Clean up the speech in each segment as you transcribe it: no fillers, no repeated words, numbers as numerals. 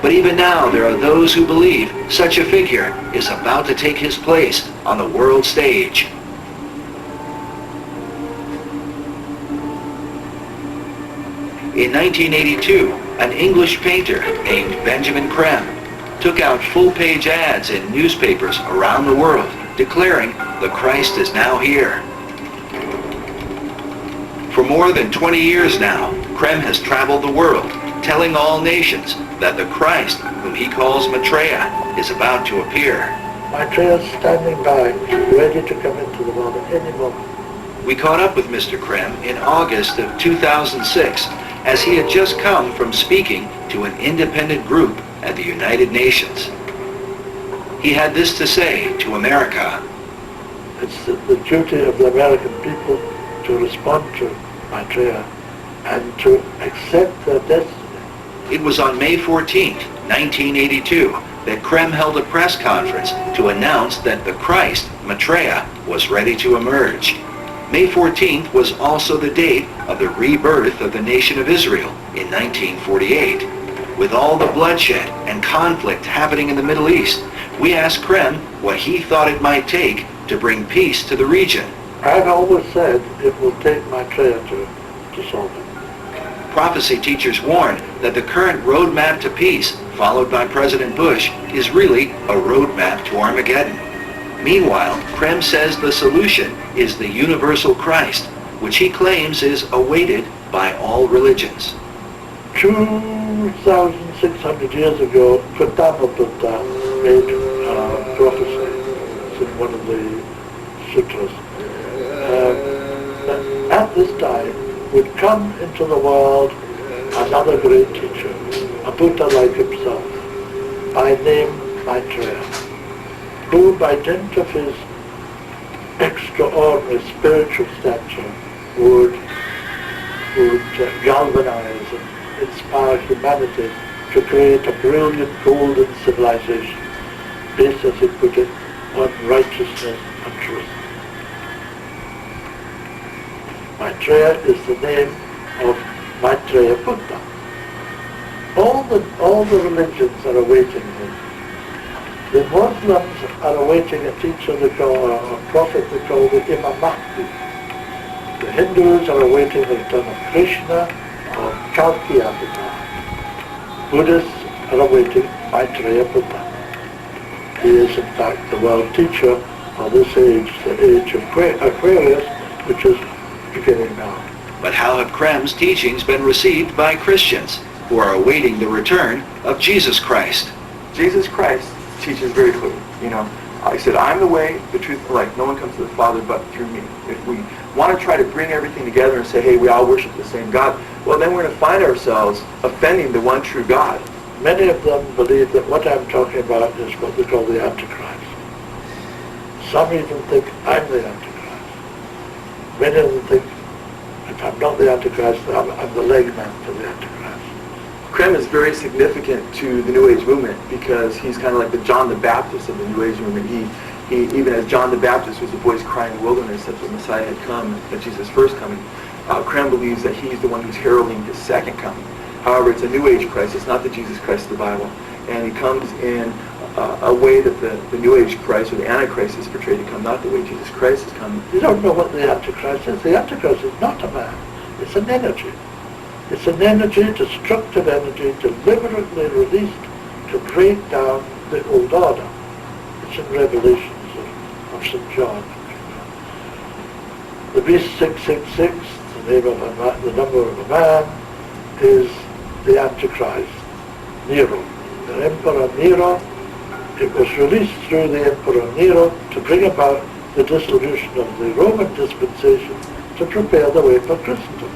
But even now there are those who believe such a figure is about to take his place on the world stage. In 1982, an English painter named Benjamin Creme took out full-page ads in newspapers around the world declaring the Christ is now here. For more than 20 years now, Creme has traveled the world, telling all nations that the Christ, whom he calls Maitreya, is about to appear. Maitreya is standing by, ready to come into the world at any moment. We caught up with Mr. Creme in August of 2006, as he had just come from speaking to an independent group at the United Nations. He had this to say to America. It's the duty of the American people to respond to Maitreya and to accept their destiny. It was on May 14th, 1982, that Creme held a press conference to announce that the Christ, Maitreya, was ready to emerge. May 14th was also the date of the rebirth of the nation of Israel in 1948. With all the bloodshed and conflict happening in the Middle East, we asked Creme what he thought it might take to bring peace to the region. I've always said it will take Maitreya to solve it. Prophecy teachers warn that the current roadmap to peace, followed by President Bush, is really a roadmap to Armageddon. Meanwhile, Creme says the solution is the universal Christ, which he claims is awaited by all religions. 2,600 years ago, Gautama Buddha made a prophecy. It's in one of the sutras. That at this time would come into the world another great teacher, a Buddha like himself, by name Maitreya, who by dint of his extraordinary spiritual stature would galvanize and inspire humanity to create a brilliant golden civilization based, as he put it, on righteousness and truth. Maitreya is the name of Maitreya Buddha. All the religions are awaiting him. The Muslims are awaiting a teacher they call, a prophet they call the Imam Mahdi. The Hindus are awaiting the return of Krishna or Kalki Avatar. Buddhists are awaiting Maitreya Buddha. He is in fact the world teacher for this age, the age of Aquarius, which is beginning now. But how have Creme's teachings been received by Christians who are awaiting the return of Jesus Christ? Jesus Christ teaches very clearly. He said, I'm the way, the truth, and the life. No one comes to the Father but through me. If we want to try to bring everything together and say, hey, we all worship the same God, well, then we're going to find ourselves offending the one true God. Many of them believe that what I'm talking about is what they call the Antichrist. Some even think I'm the Antichrist. Many of them think, if I'm not the Antichrist, I'm the leg man for the Antichrist. Creme is very significant to the New Age movement because he's kind of like the John the Baptist of the New Age movement. He even as John the Baptist was a voice crying in the wilderness that the Messiah had come, at Jesus' first coming, Creme believes that he's the one who's heralding his second coming. However, it's a New Age Christ. It's not the Jesus Christ of the Bible. And he comes in a way that the New Age Christ or the Antichrist is portrayed to come, not the way Jesus Christ is coming. You don't know what the Antichrist is. The Antichrist is not a man. It's an energy. It's an energy, destructive energy, deliberately released to break down the old order. It's in Revelations of St. John. The beast 666, the number of a man, is the Antichrist, Nero. The Emperor Nero, it was released through the Emperor Nero to bring about the dissolution of the Roman dispensation to prepare the way for Christendom.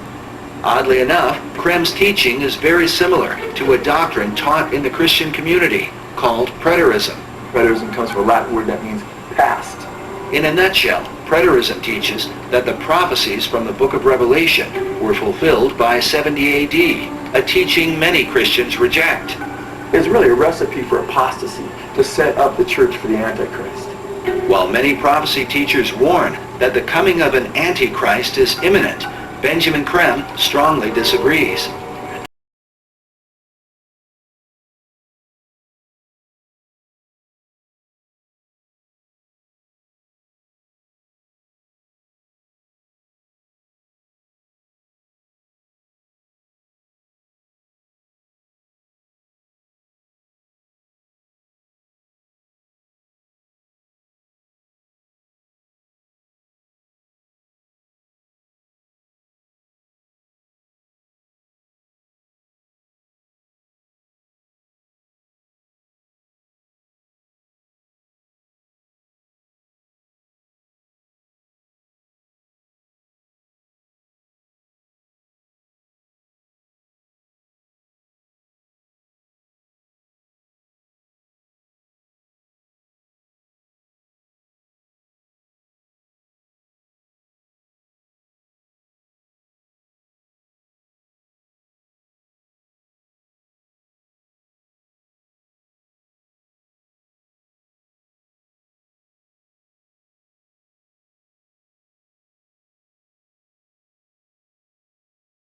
Oddly enough, Creme's teaching is very similar to a doctrine taught in the Christian community called preterism. Preterism comes from a Latin word that means past. In a nutshell, preterism teaches that the prophecies from the book of Revelation were fulfilled by 70 AD, a teaching many Christians reject. It's really a recipe for apostasy to set up the church for the Antichrist. While many prophecy teachers warn that the coming of an Antichrist is imminent, Benjamin Creme strongly disagrees.